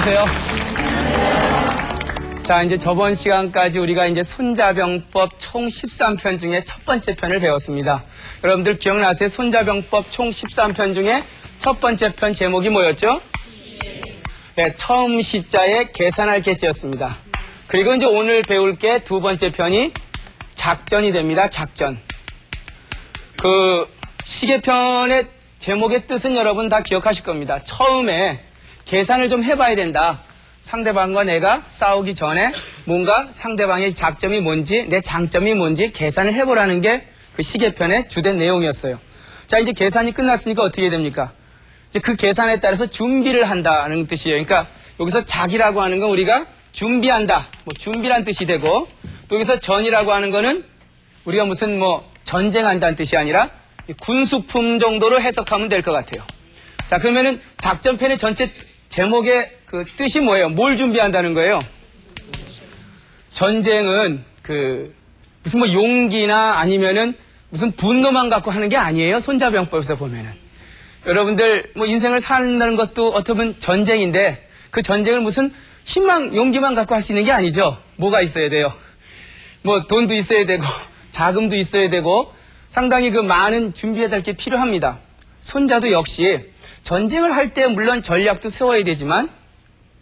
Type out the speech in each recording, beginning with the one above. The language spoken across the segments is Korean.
안녕하세요. 자, 이제 저번 시간까지 우리가 이제 손자병법 총 13편 중에 첫 번째 편을 배웠습니다. 여러분들 기억나세요? 손자병법 총 13편 중에 첫 번째 편 제목이 뭐였죠? 네, 처음 시자에 계산할 계자였습니다. 그리고 이제 오늘 배울 게 두 번째 편이 작전이 됩니다. 작전. 그 시계편의 제목의 뜻은 여러분 다 기억하실 겁니다. 처음에 계산을 좀 해봐야 된다. 상대방과 내가 싸우기 전에 뭔가 상대방의 장점이 뭔지 내 장점이 뭔지 계산을 해보라는 게 그 시계편의 주된 내용이었어요. 자, 이제 계산이 끝났으니까 어떻게 됩니까? 이제 그 계산에 따라서 준비를 한다는 뜻이에요. 그러니까 여기서 작이라고 하는 건 우리가 준비한다. 뭐 준비란 뜻이 되고, 또 여기서 전이라고 하는 거는 우리가 무슨 뭐 전쟁한다는 뜻이 아니라 군수품 정도로 해석하면 될 것 같아요. 자, 그러면은 작전편의 전체 제목의 그 뜻이 뭐예요? 뭘 준비한다는 거예요? 전쟁은 무슨 뭐 용기나 아니면은 무슨 분노만 갖고 하는 게 아니에요. 손자병법에서 보면은. 여러분들 뭐 인생을 산다는 것도 어떻게 보면 전쟁인데 그 전쟁을 무슨 희망, 용기만 갖고 할 수 있는 게 아니죠. 뭐가 있어야 돼요? 뭐 돈도 있어야 되고 자금도 있어야 되고 상당히 그 많은 준비해야 될 게 필요합니다. 손자도 역시 전쟁을 할 때 물론 전략도 세워야 되지만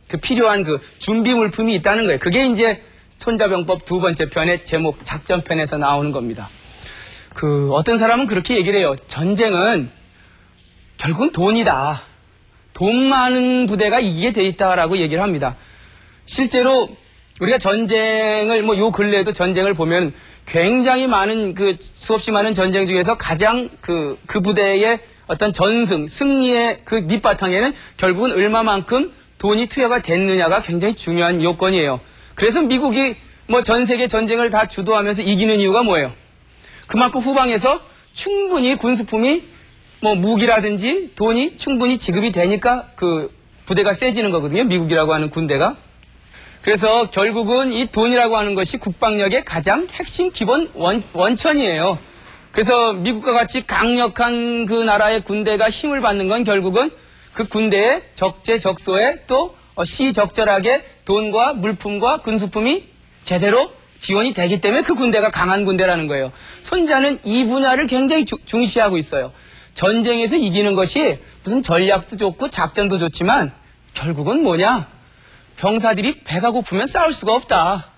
그 필요한 그 준비 물품이 있다는 거예요. 그게 이제 손자병법 두 번째 편의 제목 작전편에서 나오는 겁니다. 어떤 사람은 그렇게 얘기를 해요. 전쟁은 결국은 돈이다. 돈 많은 부대가 이기게 돼 있다라고 얘기를 합니다. 실제로 우리가 전쟁을 뭐 요 근래에도 전쟁을 보면 굉장히 많은 수없이 많은 전쟁 중에서 가장 그 부대의 어떤 전승, 승리의 그 밑바탕에는 결국은 얼마만큼 돈이 투여가 됐느냐가 굉장히 중요한 요건이에요. 그래서 미국이 뭐 전 세계 전쟁을 다 주도하면서 이기는 이유가 뭐예요? 그만큼 후방에서 충분히 군수품이 뭐 무기라든지 돈이 충분히 지급이 되니까 그 부대가 세지는 거거든요. 미국이라고 하는 군대가. 그래서 결국은 이 돈이라고 하는 것이 국방력의 가장 핵심 기본 원천이에요. 그래서 미국과 같이 강력한 그 나라의 군대가 힘을 받는 건 결국은 그 군대의 적재적소에 또 시적절하게 돈과 물품과 군수품이 제대로 지원이 되기 때문에 그 군대가 강한 군대라는 거예요. 손자는 이 분야를 굉장히 중시하고 있어요. 전쟁에서 이기는 것이 무슨 전략도 좋고 작전도 좋지만 결국은 뭐냐? 병사들이 배가 고프면 싸울 수가 없다.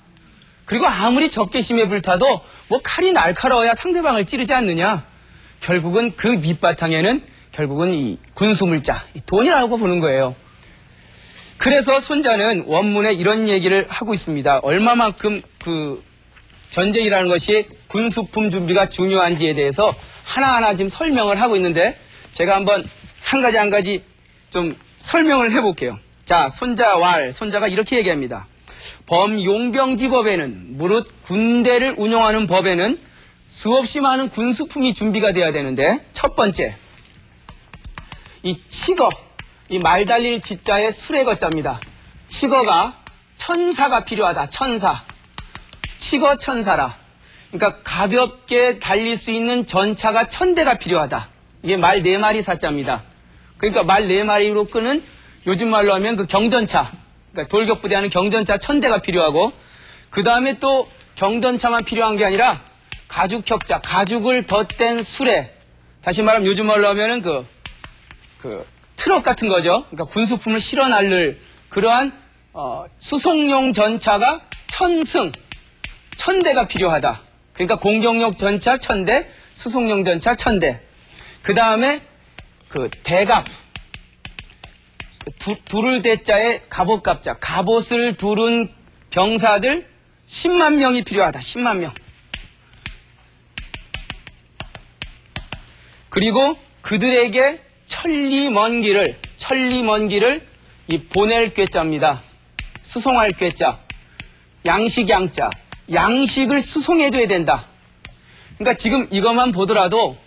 그리고 아무리 적개심에 불타도 뭐 칼이 날카로워야 상대방을 찌르지 않느냐. 결국은 그 밑바탕에는 결국은 이 군수물자, 이 돈이라고 보는 거예요. 그래서 손자는 원문에 이런 얘기를 하고 있습니다. 얼마만큼 그 전쟁이라는 것이 군수품 준비가 중요한지에 대해서 하나하나 지금 설명을 하고 있는데 제가 한번 한 가지 좀 설명을 해볼게요. 자, 손자가 이렇게 얘기합니다. 범용병지법에는 무릇 군대를 운용하는 법에는 수없이 많은 군수품이 준비가 돼야 되는데 첫 번째, 이 칙어, 이 말 달릴 지자의 술의 거자입니다. 칙어가 천사가 필요하다. 천사. 칙어 천사라. 그러니까 가볍게 달릴 수 있는 전차가 1000대가 필요하다. 이게 말 4마리 사자입니다. 그러니까 말 4마리로 끄는 요즘 말로 하면 그 경전차. 그러니까 돌격부대하는 경전차 1000대가 필요하고 그 다음에 또 경전차만 필요한 게 아니라 가죽격자, 가죽을 덧댄 수레. 다시 말하면 요즘 말로 하면은 트럭 같은 거죠. 그러니까 군수품을 실어 날릴 그러한 수송용 전차가 1000승, 1000대가 필요하다. 그러니까 공격용 전차 1000대, 수송용 전차 1000대. 그 다음에 대갑, 두를 대자에 갑옷갑자, 갑옷을 두른 병사들 10만 명이 필요하다. 10만 명. 그리고 그들에게 천리 먼 길을 이 보낼 꾀자입니다. 수송할 꾀자. 양식 양자. 양식을 수송해줘야 된다. 그러니까 지금 이것만 보더라도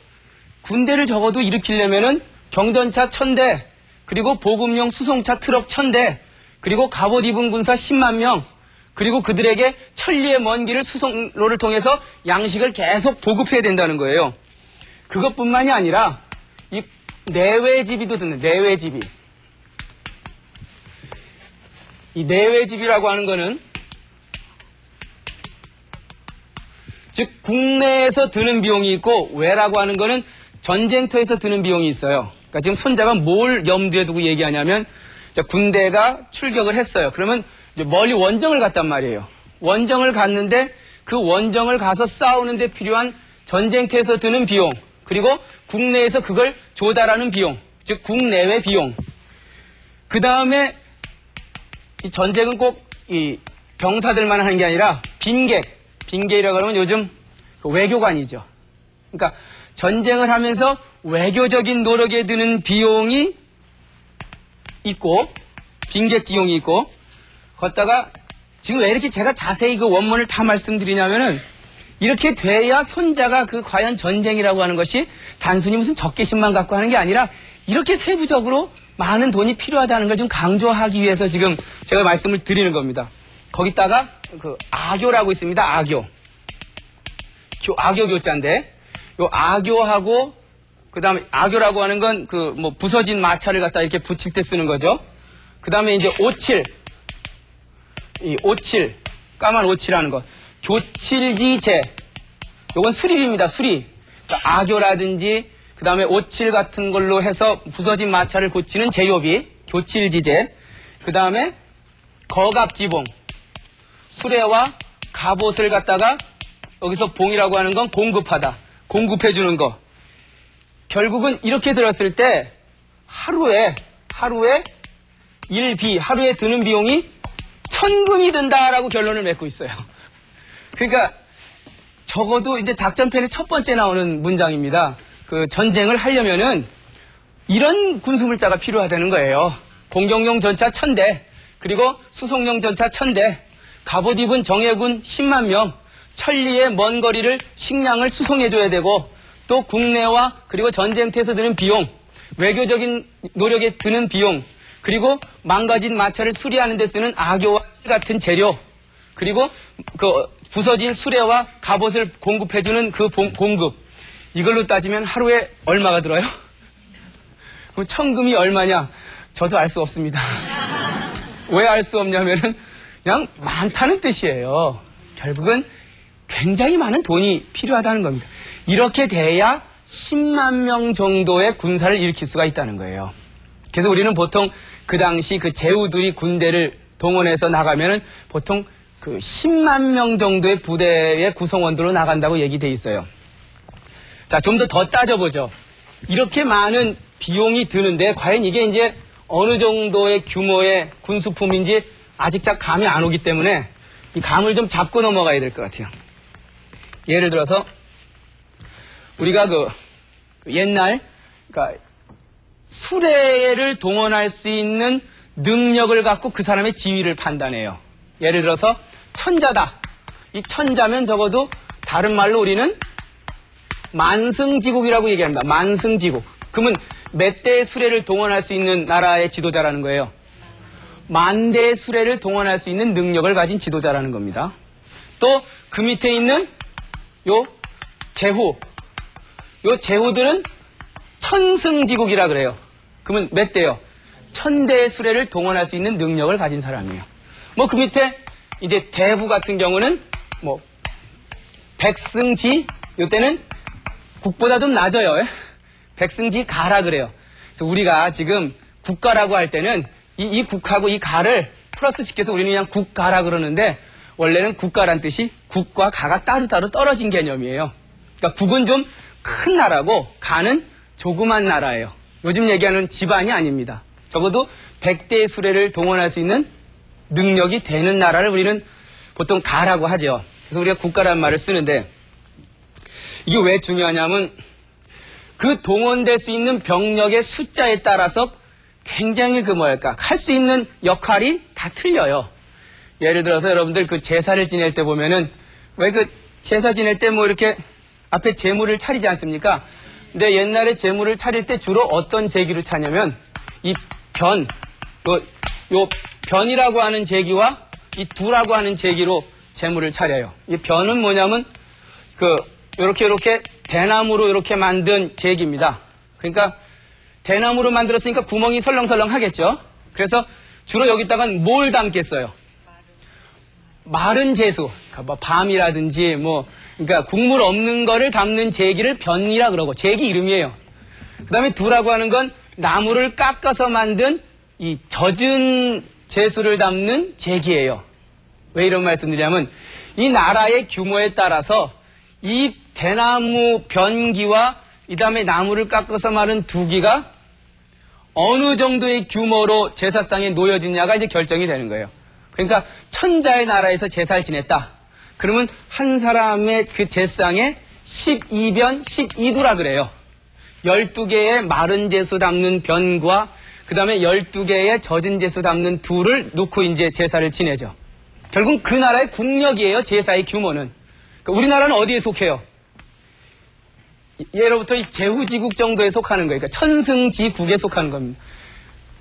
군대를 적어도 일으키려면은 경전차 1000대, 그리고 보급용 수송차 트럭 1000대, 그리고 갑옷 입은 군사 10만 명, 그리고 그들에게 천리의 먼 길을 수송로를 통해서 양식을 계속 보급해야 된다는 거예요. 그것뿐만이 아니라 이 내외지비도 듣는 내외지비. 이 내외집이라고 하는 거는 즉 국내에서 드는 비용이 있고 외라고 하는 거는 전쟁터에서 드는 비용이 있어요. 그러니까 지금 손자가 뭘 염두에 두고 얘기하냐면 군대가 출격을 했어요. 그러면 이제 멀리 원정을 갔단 말이에요. 원정을 갔는데 그 원정을 가서 싸우는데 필요한 전쟁터에서 드는 비용, 그리고 국내에서 그걸 조달하는 비용, 즉 국내외 비용. 그 다음에 이 전쟁은 꼭 이 병사들만 하는 게 아니라 빈객이라고 하면 요즘 그 외교관이죠. 그러니까 전쟁을 하면서 외교적인 노력에 드는 비용이 있고 빈객 비용이 있고, 걷다가 지금 왜 이렇게 제가 자세히 그 원문을 다 말씀드리냐면은 이렇게 돼야 손자가 그 과연 전쟁이라고 하는 것이 단순히 무슨 적개심만 갖고 하는 게 아니라 이렇게 세부적으로 많은 돈이 필요하다는 걸 좀 강조하기 위해서 지금 제가 말씀을 드리는 겁니다. 거기다가 그 아교라고 있습니다. 아교 교자인데, 요 아교하고 그 다음에 아교라고 하는 건 그 뭐 부서진 마찰을 갖다 이렇게 붙일 때 쓰는 거죠. 그 다음에 이제 오칠, 이 오칠, 까만 오칠하는 것, 교칠지제, 요건 수립입니다. 수립. 그러니까 아교라든지 그 다음에 오칠 같은 걸로 해서 부서진 마찰을 고치는 제요비, 교칠지제. 그 다음에 거갑지봉, 수레와 갑옷을 갖다가 여기서 봉이라고 하는 건 공급하다, 공급해주는 거. 결국은 이렇게 들었을 때 하루에 일비, 하루에 드는 비용이 1000금이 든다라고 결론을 맺고 있어요. 그러니까 적어도 이제 작전편의 첫 번째 나오는 문장입니다. 그 전쟁을 하려면은 이런 군수물자가 필요하다는 거예요. 공격용 전차 1000대, 그리고 수송용 전차 1000대, 갑옷 입은 정예군 10만 명, 천리의 먼 거리를 식량을 수송해줘야 되고, 또 국내와 그리고 전쟁터에서 드는 비용, 외교적인 노력에 드는 비용, 그리고 망가진 마차를 수리하는 데 쓰는 아교와 실 같은 재료, 그리고 그 부서진 수레와 갑옷을 공급해주는 그 공급, 이걸로 따지면 하루에 얼마가 들어요? 그럼 1000금이 얼마냐? 저도 알 수 없습니다. 왜 알 수 없냐면은 그냥 많다는 뜻이에요. 결국은 굉장히 많은 돈이 필요하다는 겁니다. 이렇게 돼야 10만 명 정도의 군사를 일으킬 수가 있다는 거예요. 그래서 우리는 보통 그 당시 그 제후들이 군대를 동원해서 나가면은 보통 그 10만 명 정도의 부대의 구성원들로 나간다고 얘기돼 있어요. 자, 좀 더 따져보죠. 이렇게 많은 비용이 드는데 과연 이게 이제 어느 정도의 규모의 군수품인지 아직 잘 감이 안 오기 때문에 이 감을 좀 잡고 넘어가야 될 것 같아요. 예를 들어서 우리가 그 옛날 그러니까 수레를 동원할 수 있는 능력을 갖고 그 사람의 지위를 판단해요. 예를 들어서 천자다. 이 천자면 적어도 다른 말로 우리는 만승지국이라고 얘기합니다. 만승지국. 그러면 몇 대의 수레를 동원할 수 있는 나라의 지도자라는 거예요. 만 대의 수레를 동원할 수 있는 능력을 가진 지도자라는 겁니다. 또 그 밑에 있는 요 제후. 요 제후들은 천승지국이라 그래요. 그러면 몇 대요? 1000대의 수레를 동원할 수 있는 능력을 가진 사람이에요. 뭐 그 밑에 이제 대부 같은 경우는 뭐 백승지, 이때는 국보다 좀 낮아요. 백승지 가라 그래요. 그래서 우리가 지금 국가라고 할 때는 이 국하고 이 가를 플러스 시켜서 우리는 그냥 국가라 그러는데, 원래는 국가란 뜻이 국과 가가 따로따로 떨어진 개념이에요. 그러니까 국은 좀 큰 나라고 가는 조그만 나라예요. 요즘 얘기하는 집안이 아닙니다. 적어도 100대의 수레를 동원할 수 있는 능력이 되는 나라를 우리는 보통 가라고 하죠. 그래서 우리가 국가라는 말을 쓰는데, 이게 왜 중요하냐면 그 동원될 수 있는 병력의 숫자에 따라서 굉장히 할 수 있는 역할이 다 틀려요. 예를 들어서 여러분들 그 제사를 지낼 때 보면은 왜 그 제사 지낼 때 뭐 이렇게 앞에 제물을 차리지 않습니까? 근데 옛날에 제물을 차릴 때 주로 어떤 제기로 차냐면 이 요 변이라고 하는 제기와 이 두라고 하는 제기로 제물을 차려요. 이 변은 뭐냐면 요렇게 대나무로 이렇게 만든 제기입니다. 그러니까 대나무로 만들었으니까 구멍이 설렁설렁 하겠죠. 그래서 주로 여기다가 뭘 담겠어요? 마른 제수. 그러니까 뭐 밤이라든지 그러니까 국물 없는 거를 담는 제기를 변이라 그러고, 제기 이름이에요. 그 다음에 두라고 하는 건 나무를 깎아서 만든 이 젖은 제수를 담는 제기예요. 왜 이런 말씀 드리냐면, 이 나라의 규모에 따라서 이 대나무 변기와 이 다음에 나무를 깎아서 마른 두기가 어느 정도의 규모로 제사상에 놓여지냐가 이제 결정이 되는 거예요. 그러니까 천자의 나라에서 제사를 지냈다. 그러면 한 사람의 그 제상에 12변 12두라 그래요. 12개의 마른 제수 담는 변과 그 다음에 12개의 젖은 제수 담는 두를 놓고 이제 제사를 지내죠. 결국 그 나라의 국력이에요. 제사의 규모는. 그러니까 우리나라는 어디에 속해요? 예로부터 이 제후지국 정도에 속하는 거예요. 그러니까 천승지국에 속하는 겁니다.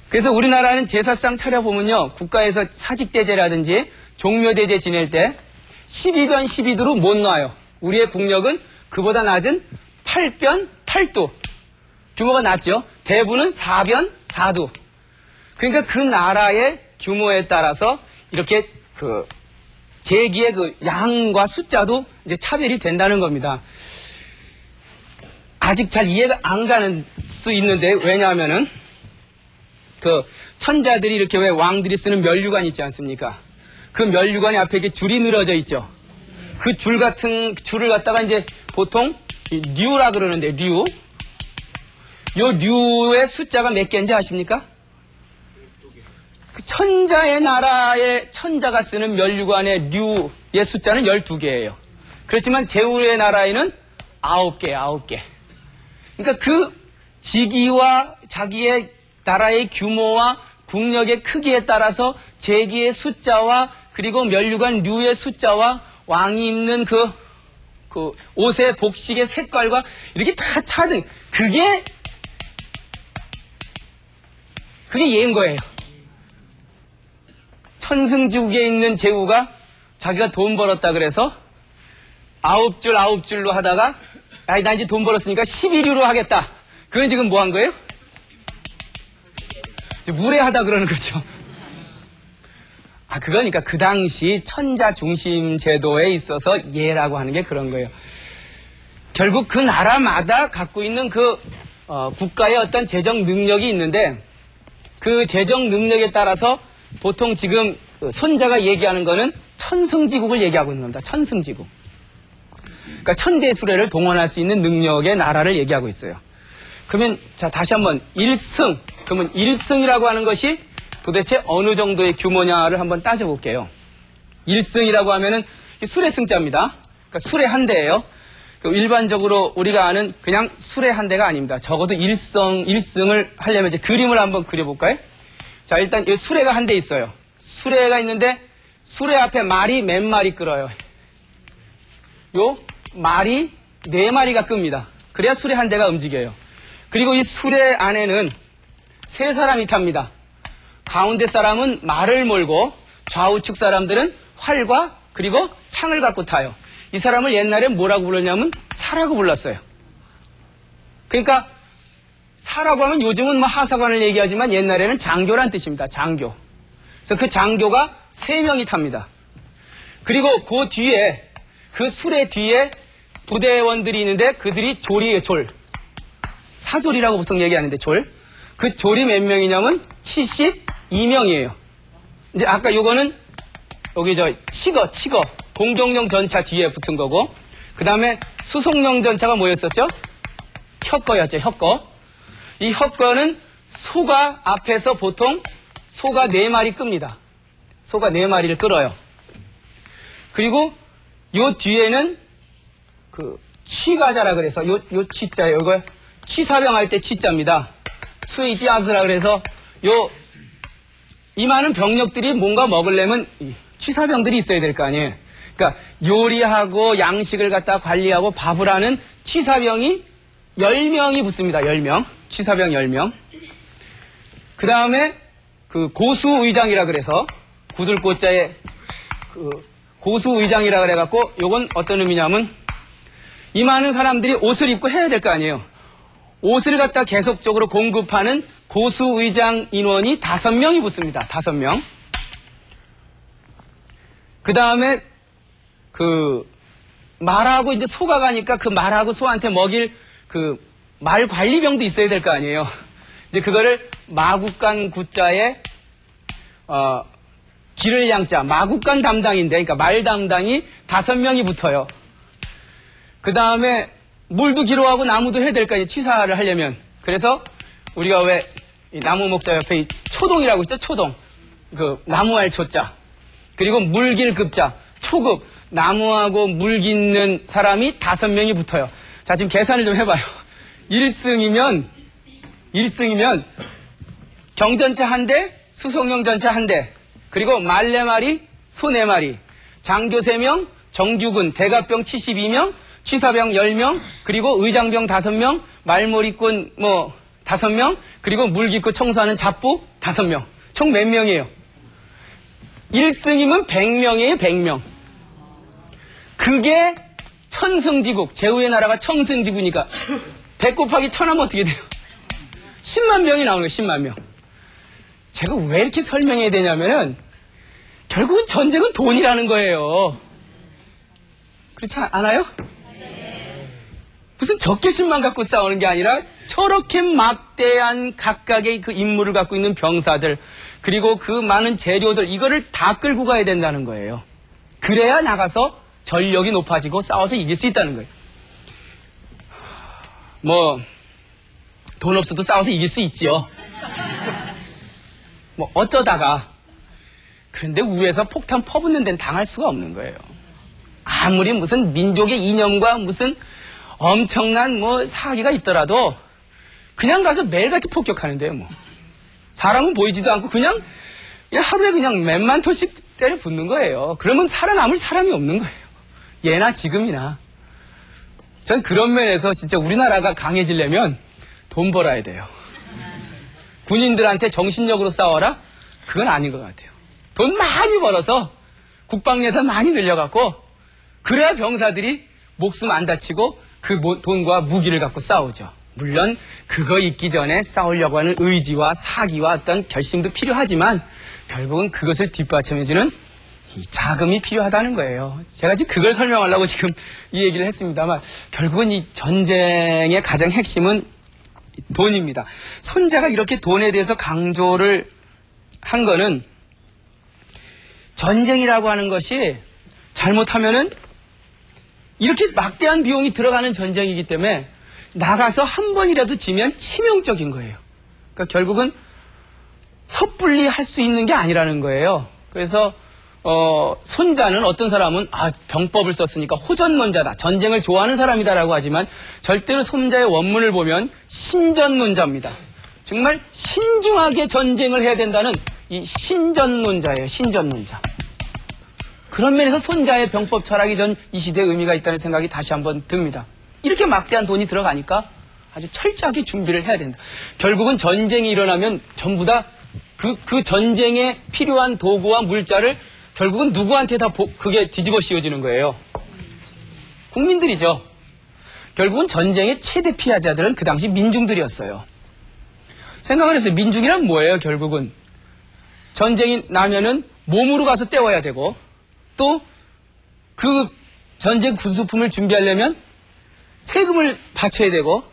그래서 우리나라는 제사상 차려보면요, 국가에서 사직대제라든지 종묘대제 지낼 때 12변 12두로 못 놔요. 우리의 국력은 그보다 낮은 8변 8두. 규모가 낮죠. 대부는 4변 4두. 그러니까 그 나라의 규모에 따라서 이렇게 그 제기의 그 양과 숫자도 이제 차별이 된다는 겁니다. 아직 잘 이해가 안 가는 수 있는데, 왜냐하면은 그 천자들이 이렇게 왜 왕들이 쓰는 면류관 있지 않습니까? 그 면류관이 앞에 이렇게 줄이 늘어져 있죠. 그 줄 같은 줄을 갖다가 이제 보통 류라 그러는데, 류. 요 류의 숫자가 몇 개인지 아십니까? 그 천자의 나라의 천자가 쓰는 면류관의 류의 숫자는 12개예요. 그렇지만 제후의 나라에는 9개, 9개. 그러니까 그 지기와 자기의 나라의 규모와 국력의 크기에 따라서 제기의 숫자와 그리고 면류관 류의 숫자와 왕이 입는 그 옷의 복식의 색깔과 이렇게 다 차등. 그게 예인 거예요. 천승지국에 있는 제후가 자기가 돈 벌었다 그래서 9줄 9줄로 하다가, 나 이제 돈 벌었으니까 11유로 하겠다. 그건 지금 뭐 한 거예요? 무례하다 그러는 거죠. 그거니까 그 당시 천자 중심 제도에 있어서 예라고 하는 게 그런 거예요. 결국 그 나라마다 갖고 있는 그 국가의 어떤 재정 능력이 있는데, 그 재정 능력에 따라서 보통 지금 손자가 얘기하는 거는 천승지국을 얘기하고 있는 겁니다. 천승지국. 그러니까 천대수레를 동원할 수 있는 능력의 나라를 얘기하고 있어요. 그러면 자, 다시 한번 1승. 그러면 1승이라고 하는 것이 도대체 어느 정도의 규모냐를 한번 따져볼게요. 1승이라고 하면은 수레 승자입니다. 그러니까 수레 한 대예요. 일반적으로 우리가 아는 그냥 수레 한 대가 아닙니다. 적어도 1승을 하려면 이제 그림을 한번 그려볼까요? 자, 일단 이 수레가 한 대 있어요. 수레가 있는데 수레 앞에 말이 몇 마리 끌어요? 요 말이 4마리가 끕니다. 그래야 수레 한 대가 움직여요. 그리고 이 수레 안에는 3사람이 탑니다. 가운데 사람은 말을 몰고 좌우측 사람들은 활과 그리고 창을 갖고 타요. 이 사람을 옛날에 뭐라고 불렀냐면 사라고 불렀어요. 그러니까 사라고 하면 요즘은 뭐 하사관을 얘기하지만 옛날에는 장교란 뜻입니다. 장교. 그래서 그 장교가 3명이 탑니다. 그리고 그 뒤에, 그 수레 뒤에 부대원들이 있는데 그들이 졸이에요. 졸. 사졸이라고 보통 얘기하는데 졸. 그 졸이 몇 명이냐면 72명이에요. 이제 아까 요거는 여기 치거. 공동용 전차 뒤에 붙은 거고, 그 다음에 수송용 전차가 뭐였었죠? 혁거였죠, 혁거. 이 혁거는 소가 앞에서 보통 소가 4마리 끕니다. 소가 4마리를 끌어요. 그리고 요 뒤에는 그 취가자라 그래서 요 취자예요. 이거 취사병 할 때 취자입니다. 수이지아스라 그래서 이 많은 병력들이 뭔가 먹으려면 취사병들이 있어야 될 거 아니에요. 그러니까 요리하고 양식을 갖다 관리하고 밥을 하는 취사병이 10명이 붙습니다. 10명. 취사병 10명. 그 다음에 그 고수의장이라 그래서 구들꽃자에 그 고수의장이라 그래갖고 요건 어떤 의미냐면 이 많은 사람들이 옷을 입고 해야 될 거 아니에요. 옷을 갖다 계속적으로 공급하는 고수의장 인원이 5명이 붙습니다. 5명. 그 다음에 말하고 이제 소가 가니까 그 말하고 소한테 먹일 말 관리병도 있어야 될 거 아니에요. 이제 그거를 마국간 구자에 기를 양자 마국간 담당인데, 그러니까 말 담당이 5명이 붙어요. 그 다음에 물도 기로하고 나무도 해야 될 거 아니에요. 취사를 하려면. 그래서 우리가 왜 이 나무 목자 옆에 이 초동이라고 있죠. 초동. 나무알 초자. 그리고 물길 급자. 초급. 나무하고 물 깃는 사람이 5명이 붙어요. 자, 지금 계산을 좀 해봐요. 1승이면 경전차 1대, 수송용 전차 1대, 그리고 말 4마리, 소 4마리, 장교 3명, 정규군, 대갑병 72명, 취사병 10명, 그리고 의장병 5명, 말몰이꾼 5명, 그리고 물 깃고 청소하는 잡부 5명. 총 몇 명이에요? 1승이면 100명이에요, 100명. 그게 천승지국, 제후의 나라가 천승지국이니까 100 곱하기 1000하면 어떻게 돼요? 10만 명이 나오는 거예요, 10만 명. 제가 왜 이렇게 설명해야 되냐면은 결국은 전쟁은 돈이라는 거예요. 그렇지 않아요? 무슨 적개심만 갖고 싸우는 게 아니라 저렇게 막대한 각각의 그 임무를 갖고 있는 병사들, 그리고 그 많은 재료들, 이거를 다 끌고 가야 된다는 거예요. 그래야 나가서 전력이 높아지고 싸워서 이길 수 있다는 거예요. 돈 없어도 싸워서 이길 수 있지요. 어쩌다가. 그런데 위에서 폭탄 퍼붓는 데는 당할 수가 없는 거예요. 아무리 무슨 민족의 이념과 무슨 엄청난 사기가 있더라도 그냥 가서 매일같이 폭격하는데요, 사람은 보이지도 않고 그냥 하루에 그냥 몇만 토씩 때려 붙는 거예요. 그러면 살아남을 사람이 없는 거예요. 예나 지금이나. 전 그런 면에서 진짜 우리나라가 강해지려면 돈 벌어야 돼요. 군인들한테 정신력으로 싸워라? 그건 아닌 것 같아요. 돈 많이 벌어서 국방 예산 많이 늘려갖고 그래야 병사들이 목숨 안 다치고 그 돈과 무기를 갖고 싸우죠. 물론 그거 있기 전에 싸우려고 하는 의지와 사기와 어떤 결심도 필요하지만 결국은 그것을 뒷받침해주는 이 자금이 필요하다는 거예요. 제가 지금 그걸 설명하려고 지금 이 얘기를 했습니다만 결국은 이 전쟁의 가장 핵심은 돈입니다. 손자가 이렇게 돈에 대해서 강조를 한 거는 전쟁이라고 하는 것이 잘못하면은 이렇게 막대한 비용이 들어가는 전쟁이기 때문에 나가서 한 번이라도 지면 치명적인 거예요. 그러니까 결국은 섣불리 할 수 있는 게 아니라는 거예요. 그래서 손자는 어떤 사람은 병법을 썼으니까 호전론자다, 전쟁을 좋아하는 사람이다라고 하지만 절대로 손자의 원문을 보면 신전론자입니다. 정말 신중하게 전쟁을 해야 된다는 이 신전론자예요. 신전론자. 그런 면에서 손자의 병법 철학이 전 이 시대에 의미가 있다는 생각이 다시 한번 듭니다. 이렇게 막대한 돈이 들어가니까 아주 철저하게 준비를 해야 된다. 결국은 전쟁이 일어나면 전부 다 그 전쟁에 필요한 도구와 물자를 결국은 누구한테 다 그게 뒤집어 씌워지는 거예요. 국민들이죠. 결국은 전쟁의 최대 피해자들은 그 당시 민중들이었어요. 생각을 해서 민중이란 뭐예요? 결국은 전쟁이 나면은 몸으로 가서 때워야 되고 또 그 전쟁 군수품을 준비하려면 세금을 바쳐야 되고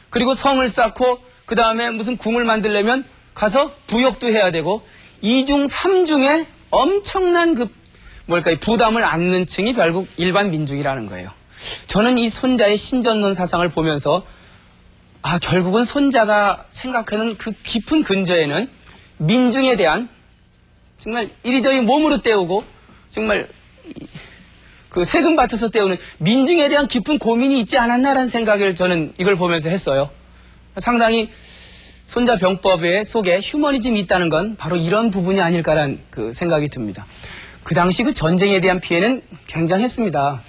그리고 성을 쌓고 그 다음에 무슨 궁을 만들려면 가서 부역도 해야 되고 2중 3중에 엄청난 부담을 안는 층이 결국 일반 민중이라는 거예요. 저는 이 손자의 신전론 사상을 보면서 결국은 손자가 생각하는 그 깊은 근저에는 민중에 대한 정말 이리저리 몸으로 때우고 정말 그 세금 바쳐서 때우는 민중에 대한 깊은 고민이 있지 않았나라는 생각을 저는 이걸 보면서 했어요. 상당히 손자 병법의 속에 휴머니즘이 있다는 건 바로 이런 부분이 아닐까라는 그 생각이 듭니다. 그 당시 그 전쟁에 대한 피해는 굉장했습니다.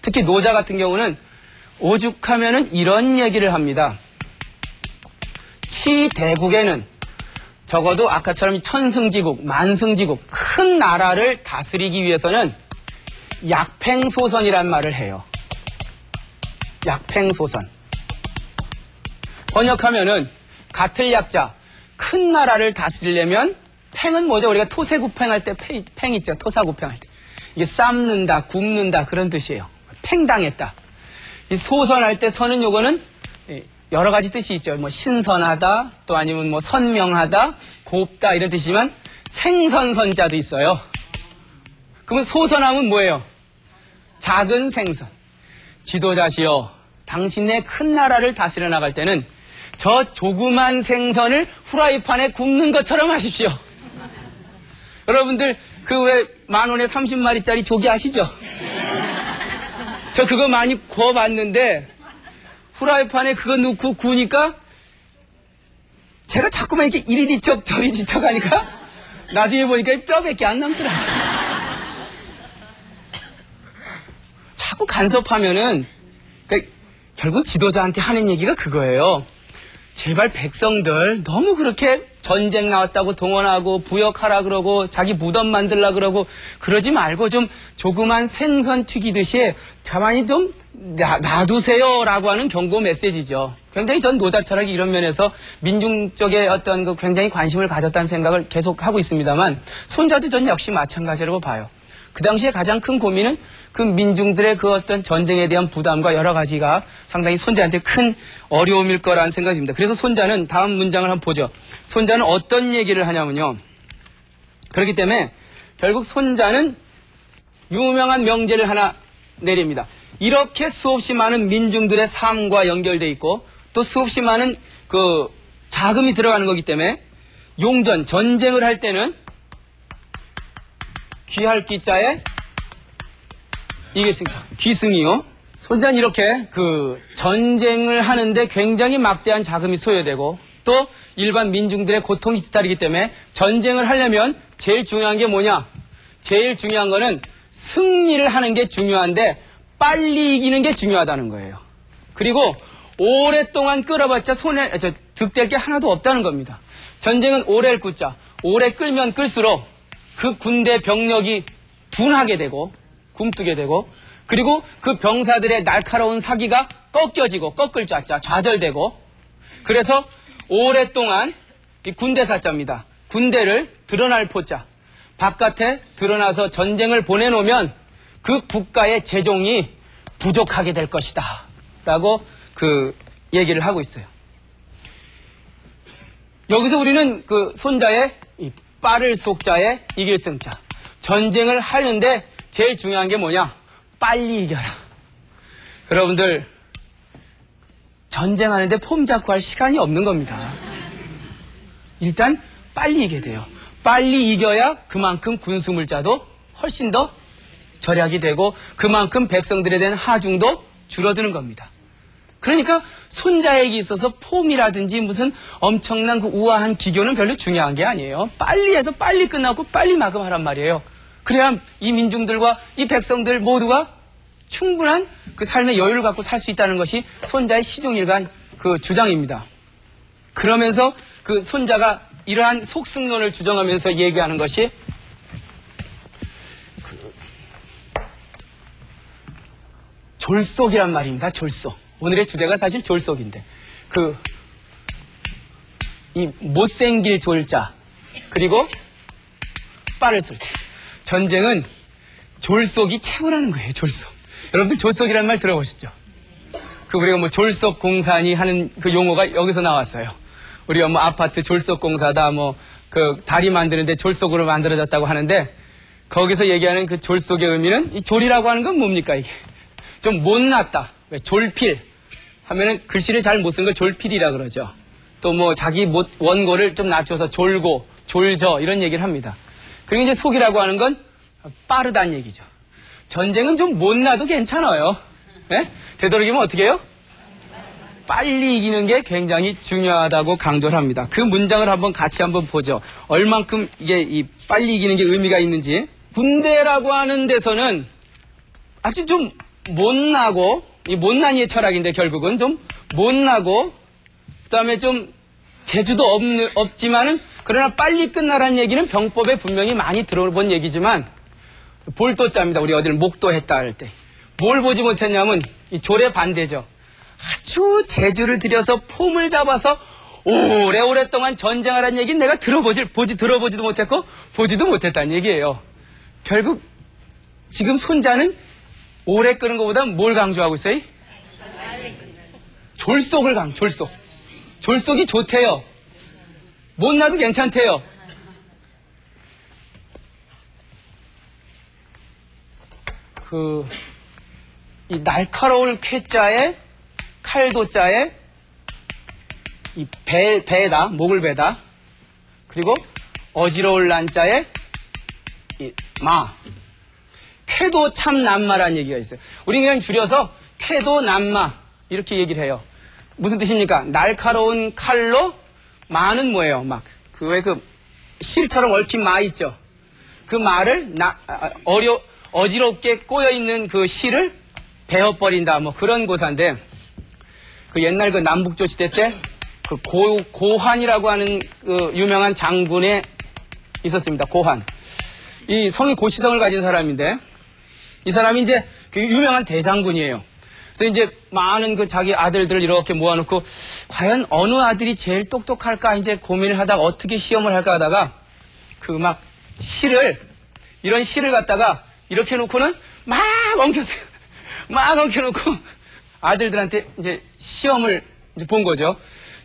특히 노자 같은 경우는 오죽하면은 이런 얘기를 합니다. 치대국에는 적어도 아까처럼 천승지국, 만승지국, 큰 나라를 다스리기 위해서는 약팽소선이란 말을 해요. 약팽소선. 번역하면은 같을 약자, 큰 나라를 다스리려면 팽은 뭐죠? 우리가 토세구팽할 때 팽 있죠. 토사구팽할 때. 이게 삶는다, 굽는다 그런 뜻이에요. 팽당했다. 이 소선할 때 선은 요거는 여러 가지 뜻이 있죠. 뭐 신선하다, 또 아니면 뭐 선명하다, 곱다 이런 뜻이지만 생선선자도 있어요. 그러면 소선하면 뭐예요? 작은 생선. 지도자시여, 당신네 큰 나라를 다스려 나갈 때는 저 조그만 생선을 후라이팬에 굽는 것처럼 하십시오. 여러분들 그 왜 10,000원에 30마리짜리 조기 아시죠? 저 그거 많이 구워봤는데 후라이팬에 그거 넣고 구우니까 제가 자꾸만 이렇게 이리 뒤척 저리 뒤척 하니까 나중에 보니까 뼈밖에 안 남더라고요. 자꾸 간섭하면은 그러니까 결국 지도자한테 하는 얘기가 그거예요. 제발 백성들 너무 그렇게 전쟁 나왔다고 동원하고 부역하라 그러고 자기 무덤 만들라 그러고 그러지 말고 좀 조그만 생선 튀기듯이 가만히 좀 놔두세요라고 하는 경고 메시지죠. 굉장히 전 노자 철학이 이런 면에서 민중 쪽에 어떤 그 굉장히 관심을 가졌다는 생각을 계속 하고 있습니다만 손자도 전 역시 마찬가지라고 봐요. 그 당시에 가장 큰 고민은 그 민중들의 그 어떤 전쟁에 대한 부담과 여러 가지가 상당히 손자한테 큰 어려움일 거라는 생각이 듭니다. 그래서 손자는 다음 문장을 한번 보죠. 손자는 어떤 얘기를 하냐면요. 그렇기 때문에 결국 손자는 유명한 명제를 하나 내립니다. 이렇게 수없이 많은 민중들의 삶과 연결돼 있고 또 수없이 많은 그 자금이 들어가는 거기 때문에 용전, 전쟁을 할 때는 귀할 귀자에 이게 귀승이요. 손자는 이렇게 그 전쟁을 하는데 굉장히 막대한 자금이 소요되고 또 일반 민중들의 고통이 뒤따르기 때문에 전쟁을 하려면 제일 중요한 게 뭐냐? 제일 중요한 거는 승리를 하는 게 중요한데 빨리 이기는 게 중요하다는 거예요. 그리고 오랫동안 끌어봤자 득될 게 하나도 없다는 겁니다. 전쟁은 오래를 끄자. 오래 끌면 끌수록 그 군대 병력이 둔하게 되고 굼뜨게 되고 그리고 그 병사들의 날카로운 사기가 꺾여지고 꺾을 좌자 좌절되고 그래서 오랫동안 이 군대사자입니다. 군대를 드러날 포자 바깥에 드러나서 전쟁을 보내놓으면 그 국가의 재종이 부족하게 될 것이다 라고 그 얘기를 하고 있어요. 여기서 우리는 그 손자의 이 빠를 속자의 이길 승자 전쟁을 하는데 제일 중요한 게 뭐냐? 빨리 이겨라. 여러분들 전쟁하는데 폼 잡고 할 시간이 없는 겁니다. 일단 빨리 이겨야 돼요. 빨리 이겨야 그만큼 군수물자도 훨씬 더 절약이 되고 그만큼 백성들에 대한 하중도 줄어드는 겁니다. 그러니까 손자에게 있어서 폼이라든지 무슨 엄청난 그 우아한 기교는 별로 중요한 게 아니에요. 빨리 해서 빨리 끝나고 빨리 마감하란 말이에요. 그래야 이 민중들과 이 백성들 모두가 충분한 그 삶의 여유를 갖고 살 수 있다는 것이 손자의 시종일관 그 주장입니다. 그러면서 그 손자가 이러한 속승론을 주장하면서 얘기하는 것이 졸속이란 말입니다. 졸속. 오늘의 주제가 사실 졸속인데 이 못생길 졸자 그리고 빠를 쓸자 전쟁은 졸속이 최고라는 거예요. 졸속. 여러분들 졸속이라는 말 들어보셨죠? 그 우리가 뭐 졸속 공사니 하는 그 용어가 여기서 나왔어요. 우리가 뭐 아파트 졸속 공사다 뭐 그 다리 만드는데 졸속으로 만들어졌다고 하는데 거기서 얘기하는 그 졸속의 의미는 이 졸이라고 하는 건 뭡니까 이게? 좀 못났다. 왜 졸필 하면은 글씨를 잘 못 쓴 걸 졸필이라 그러죠. 또 뭐 자기 원고를 좀 낮춰서 졸고 졸저 이런 얘기를 합니다. 그리고 이제 속이라고 하는 건 빠르다는 얘기죠. 전쟁은 좀 못나도 괜찮아요. 네? 되도록이면 어떻게 해요? 빨리 이기는 게 굉장히 중요하다고 강조를 합니다. 그 문장을 같이 한번 보죠. 얼만큼 이게 이 빨리 이기는 게 의미가 있는지. 군대라고 하는 데서는 아주 좀 못나고 이 못난이의 철학인데 결국은 좀 못나고 그다음에 좀 재주도 없지만은 그러나 빨리 끝나라는 얘기는 병법에 분명히 많이 들어본 얘기지만 볼도자입니다. 우리 어디를 목도했다 할 때 뭘 보지 못했냐면 이 졸의 반대죠. 아주 재주를 들여서 폼을 잡아서 오래오랫동안 전쟁하라는 얘기는 내가 들어보지도 못했고, 보지도 못했다는 얘기예요. 결국, 지금 손자는 오래 끄는 것보다 뭘 강조하고 있어요? 졸속. 졸속이 좋대요. 못 놔도 괜찮대요. 이 날카로울 쾌자에 칼도자에 이 배다, 목을 베다. 그리고 어지러울 난자에 이 마. 쾌도 참 남마라는 얘기가 있어요. 우리는 그냥 줄여서 쾌도 남마 이렇게 얘기를 해요. 무슨 뜻입니까? 날카로운 칼로 마는 뭐예요? 막 왜 실처럼 얽힌 마 있죠. 그 마를 어지럽게 꼬여있는 그 실을 베어버린다. 뭐 그런 고사인데, 그 옛날 그 남북조 시대 때 그 고환이라고 하는 그 유명한 장군에 있었습니다. 고환. 이 성이 고시성을 가진 사람인데, 이 사람이 이제 그 유명한 대장군이에요. 그래서 이제 많은 그 자기 아들들을 이렇게 모아놓고, 과연 어느 아들이 제일 똑똑할까 이제 고민을 하다가 어떻게 시험을 할까 하다가, 이런 실을 갖다가 이렇게 놓고는 막 엉켰어요. 막 엉켜놓고 아들들한테 이제 시험을 이제 본 거죠.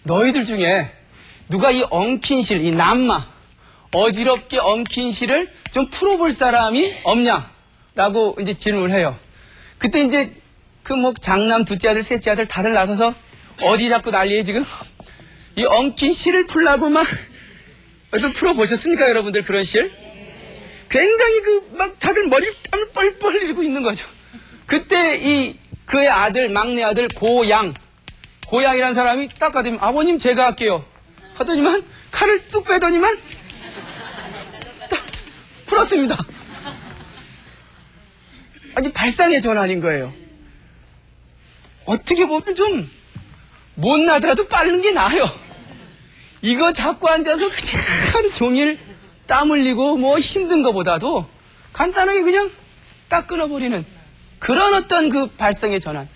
너희들 중에 누가 이 엉킨 실, 이 남마, 어지럽게 엉킨 실을 좀 풀어볼 사람이 없냐라고 이제 질문을 해요. 그때 이제 장남, 둘째 아들, 셋째 아들 다들 나서서 어디 자꾸 난리에 지금 이 엉킨 실을 풀라고 막 풀어보셨습니까, 여러분들 그런 실? 굉장히 다들 머리를 땀을 뻘뻘 흘리고 있는 거죠. 그때 그의 아들, 막내 아들 고양이라는 사람이 딱 가더니 아버님 제가 할게요 하더니만 칼을 뚝 빼더니만 딱 풀었습니다. 아니 발상의 전환인 거예요. 어떻게 보면 좀 못나더라도 빠른 게 나아요. 이거 잡고 앉아서 그냥 하루 종일 땀 흘리고 뭐 힘든 것보다도 간단하게 그냥 딱 끊어버리는 그런 어떤 그 발상의 전환.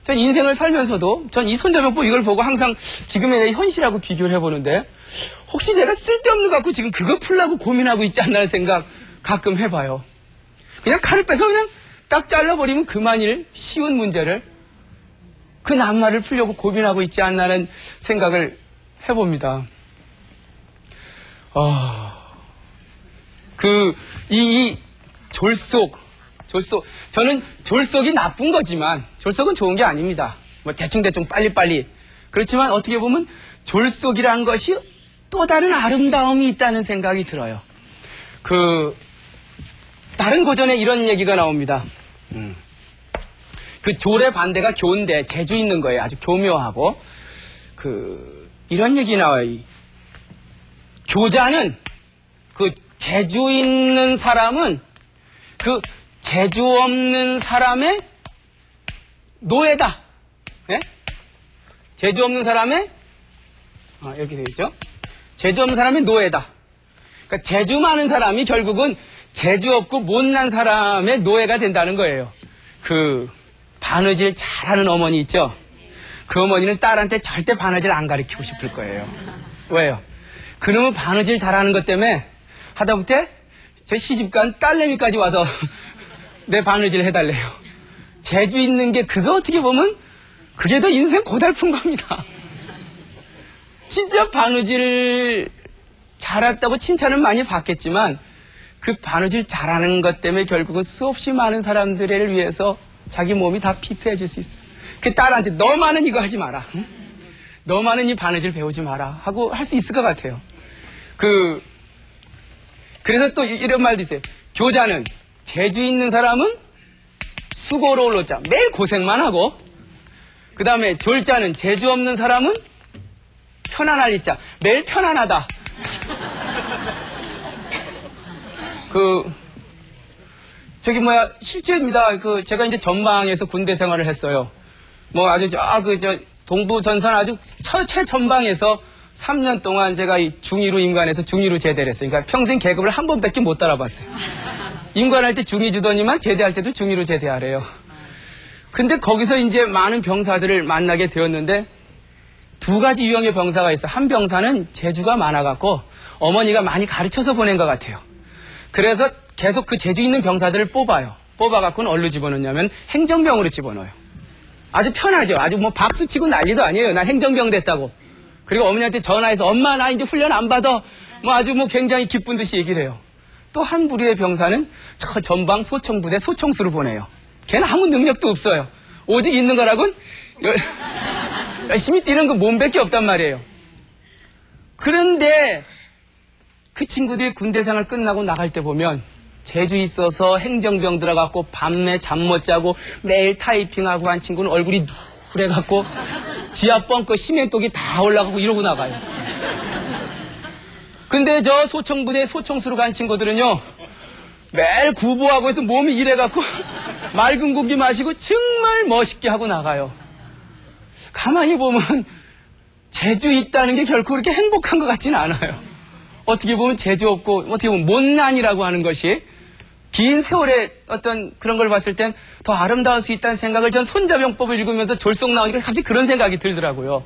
전 인생을 살면서도 전 이 손자병법 이걸 보고 항상 지금의 내 현실하고 비교를 해보는데, 혹시 제가 쓸데없는 거 갖고 지금 그거 풀려고 고민하고 있지 않나는 생각 가끔 해봐요. 그냥 칼을 빼서 그냥 딱 잘라버리면 그만일 쉬운 문제를 그 낱말을 풀려고 고민하고 있지 않나는 생각을 해봅니다. 이 졸속. 저는 졸속이 나쁜 거지만, 졸속은 좋은 게 아닙니다. 뭐 대충 빨리빨리. 그렇지만 어떻게 보면 졸속이란 것이 또 다른 아름다움이 있다는 생각이 들어요. 다른 고전에 이런 얘기가 나옵니다. 그 졸의 반대가 교인데 재주 있는 거예요. 아주 교묘하고. 이런 얘기 나와요. 교자는 재주 있는 사람은 재주 없는 사람의 노예다. 네? 재주 없는 사람의 이렇게 되어 있죠. 재주 없는 사람의 노예다. 그러니까 재주 많은 사람이 결국은 재주 없고 못난 사람의 노예가 된다는 거예요. 바느질 잘하는 어머니 있죠. 그 어머니는 딸한테 절대 바느질 안 가르치고 싶을 거예요. 왜요? 그놈은 바느질 잘하는 것 때문에 하다못해 제 시집간 딸내미까지 와서 내 바느질 해달래요. 재주 있는 게 그거 어떻게 보면 그게 더 인생 고달픈 겁니다. 진짜 바느질 잘했다고 칭찬은 많이 받겠지만 그 바느질 잘하는 것 때문에 결국은 수없이 많은 사람들을 위해서 자기 몸이 다 피폐해질 수 있어요. 그 딸한테 너만은 이거 하지 마라. 응? 너만은 이 바느질 배우지 마라 하고 할 수 있을 것 같아요. 그래서 또 이런 말도 있어요. 교자는 재주 있는 사람은 수고로울 노자, 매일 고생만 하고, 그 다음에 졸자는 재주 없는 사람은 편안할 이자, 매일 편안하다. 실제입니다. 제가 이제 전방에서 군대 생활을 했어요. 동부 전선 아주 최전방에서 3년 동안 제가 이 중위로 임관해서 중위로 제대를 했어요. 그러니까 평생 계급을 한 번밖에 못 따라봤어요. 임관할 때 중위 주더니만 제대할 때도 중위로 제대하래요. 근데 거기서 이제 많은 병사들을 만나게 되었는데 두 가지 유형의 병사가 있어. 한 병사는 재주가 많아갖고 어머니가 많이 가르쳐서 보낸 것 같아요. 그래서 계속 그 재주 있는 병사들을 뽑아요. 뽑아갖고는 어디로 집어넣냐면 행정병으로 집어넣어요. 아주 편하죠. 아주 뭐 박수치고 난리도 아니에요. 나 행정병 됐다고. 그리고 어머니한테 전화해서 엄마 나 이제 훈련 안 받아. 뭐 아주 뭐 굉장히 기쁜 듯이 얘기를 해요. 또 한 부류의 병사는 저 전방 소총부대 소총수로 보내요. 걔는 아무 능력도 없어요. 오직 있는 거라곤 열심히 뛰는 그 몸밖에 없단 말이에요. 그런데 그 친구들이 군대생활 끝나고 나갈 때 보면 재주 있어서 행정병 들어갔고 밤에 잠 못 자고 매일 타이핑하고 한 친구는 얼굴이 누래갖고 지하 벙커 시멘독이 다 올라가고 이러고 나가요. 근데 저 소총부대 소총수로 간 친구들은요 매일 구보하고 해서 몸이 이래갖고 맑은 공기 마시고 정말 멋있게 하고 나가요. 가만히 보면 재주 있다는 게 결코 그렇게 행복한 것 같지는 않아요. 어떻게 보면 재주 없고 어떻게 보면 못난이라고 하는 것이 긴 세월의 어떤 그런 걸 봤을 땐 더 아름다울 수 있다는 생각을 전 손자병법을 읽으면서 졸속 나오니까 갑자기 그런 생각이 들더라고요.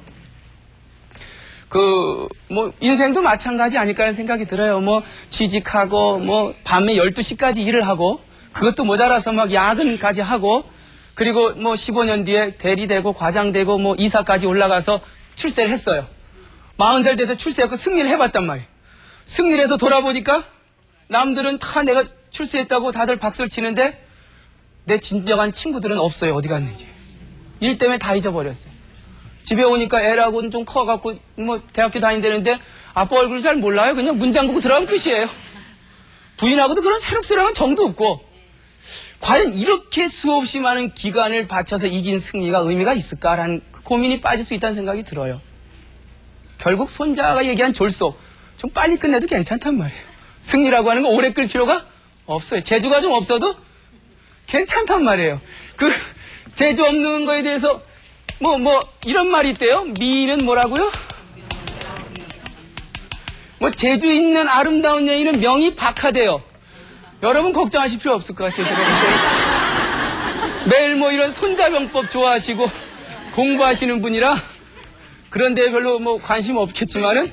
뭐 인생도 마찬가지 아닐까 하는 생각이 들어요. 뭐 취직하고 뭐 밤에 12시까지 일을 하고 그것도 모자라서 막 야근까지 하고 그리고 뭐 15년 뒤에 대리되고 과장되고 뭐 이사까지 올라가서 출세를 했어요. 40살 돼서 출세했고 승리를 해봤단 말이에요. 승리를 해서 돌아보니까 남들은 다 내가 출세했다고 다들 박수를 치는데 내 진정한 친구들은 없어요. 어디 갔는지. 일 때문에 다 잊어버렸어요. 집에 오니까 애라고는 좀 커갖고 뭐 대학교 다닌다는데 아빠 얼굴 잘 몰라요. 그냥 문 잠그고 들어가면 끝이에요. 부인하고도 그런 새록새록한 정도 없고 과연 이렇게 수없이 많은 기간을 바쳐서 이긴 승리가 의미가 있을까라는 고민이 빠질 수 있다는 생각이 들어요. 결국 손자가 얘기한 졸속 좀 빨리 끝내도 괜찮단 말이에요. 승리라고 하는 거 오래 끌 필요가 없어요. 재주가 좀 없어도 괜찮단 말이에요. 그 재주 없는 거에 대해서 이런 말이 있대요. 미인은 뭐라고요? 뭐 재주 있는 아름다운 여인은 명이 박하대요. 여러분 걱정하실 필요 없을 것 같아요. 제가 매일 뭐 이런 손자병법 좋아하시고 공부하시는 분이라 그런데 별로 뭐 관심 없겠지만은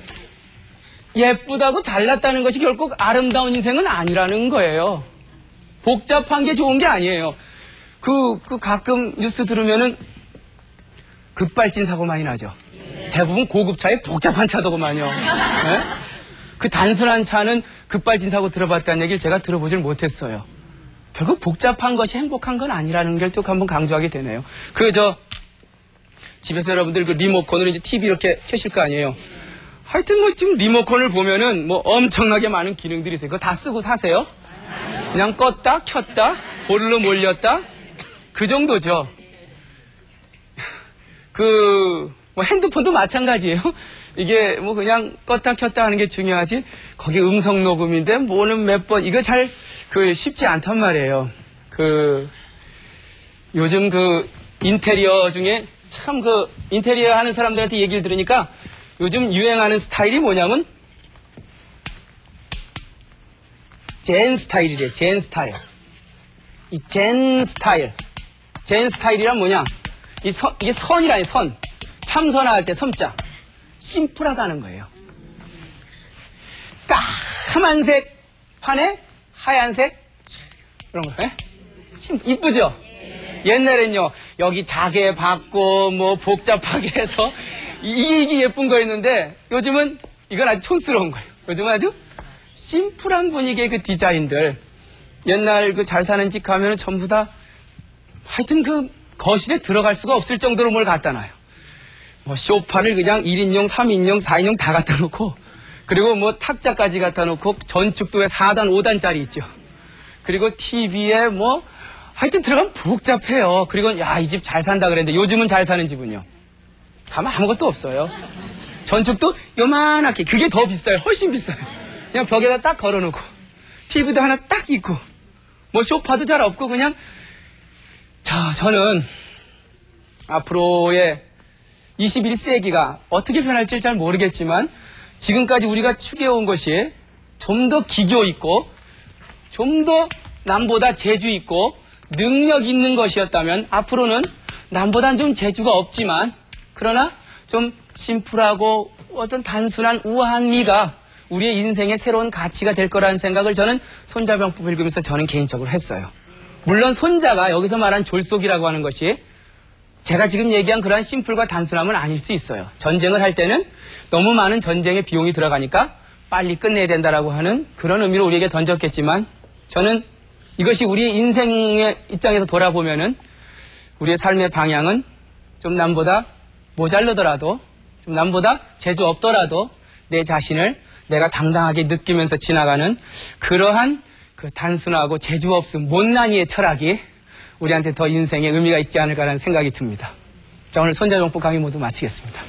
예쁘다고 잘났다는 것이 결국 아름다운 인생은 아니라는 거예요. 복잡한 게 좋은 게 아니에요. 가끔 뉴스 들으면은 급발진 사고 많이 나죠. 대부분 고급차에 복잡한 차더구만요. 네? 그 단순한 차는 급발진 사고 들어봤다는 얘기를 제가 들어보질 못했어요. 결국 복잡한 것이 행복한 건 아니라는 걸 또 한번 강조하게 되네요. 집에서 여러분들 그 리모컨으로 이제 TV 이렇게 켜실 거 아니에요. 하여튼 뭐 지금 리모컨을 보면은 뭐 엄청나게 많은 기능들이 있어요. 그거 다 쓰고 사세요? 그냥 껐다 켰다 볼로 몰렸다 그 정도죠. 뭐 핸드폰도 마찬가지예요. 이게 뭐 그냥 껐다 켰다 하는 게 중요하지 거기 음성 녹음인데 뭐는 몇 번 이거 잘 쉽지 않단 말이에요. 요즘 인테리어 중에 참 인테리어 하는 사람들한테 얘기를 들으니까 요즘 유행하는 스타일이 뭐냐면 젠 스타일이래요. 젠 스타일. 이 젠 스타일. 젠 스타일이란 뭐냐? 이게 선이라니 선. 참선할 때 선자. 심플하다는 거예요. 까만색 판에 하얀색 이런 거. 이쁘죠? 옛날엔요 여기 자개 받고 뭐 복잡하게 해서 이게 예쁜 거였는데 요즘은 이건 아주 촌스러운 거예요. 요즘은 아주 심플한 분위기의 그 디자인들. 옛날 잘 사는 집 가면은 전부 다 하여튼 거실에 들어갈 수가 없을 정도로 뭘 갖다 놔요. 뭐 소파를 그냥 1인용, 3인용, 4인용 다 갖다 놓고 그리고 뭐 탁자까지 갖다 놓고 전축도 왜 4단, 5단짜리 있죠. 그리고 TV에 뭐 하여튼 들어가면 복잡해요. 그리고 야, 이 집 잘 산다 그랬는데 요즘은 잘 사는 집은요. 가면 아무것도 없어요. 전축도 요만하게 그게 더 비싸요. 훨씬 비싸요. 그냥 벽에다 딱 걸어놓고 TV도 하나 딱 있고 뭐 소파도 잘 없고 그냥 저는 앞으로의 21세기가 어떻게 변할지 잘 모르겠지만 지금까지 우리가 추구해온 것이 좀 더 기교 있고 좀 더 남보다 재주 있고 능력 있는 것이었다면 앞으로는 남보단 좀 재주가 없지만 그러나 좀 심플하고 어떤 단순한 우아한 미가 우리의 인생의 새로운 가치가 될 거라는 생각을 저는 손자병법을 읽으면서 저는 개인적으로 했어요. 물론 손자가 여기서 말한 졸속이라고 하는 것이 제가 지금 얘기한 그러한 심플과 단순함은 아닐 수 있어요. 전쟁을 할 때는 너무 많은 전쟁의 비용이 들어가니까 빨리 끝내야 된다라고 하는 그런 의미로 우리에게 던졌겠지만 저는 이것이 우리의 인생의 입장에서 돌아보면은 우리의 삶의 방향은 좀 남보다 모자르더라도 좀 남보다 재주 없더라도 내 자신을 내가 당당하게 느끼면서 지나가는 그러한 그 단순하고 재주 없음 못난이의 철학이 우리한테 더 인생에 의미가 있지 않을까라는 생각이 듭니다. 자, 오늘 손자병법 강의 모두 마치겠습니다.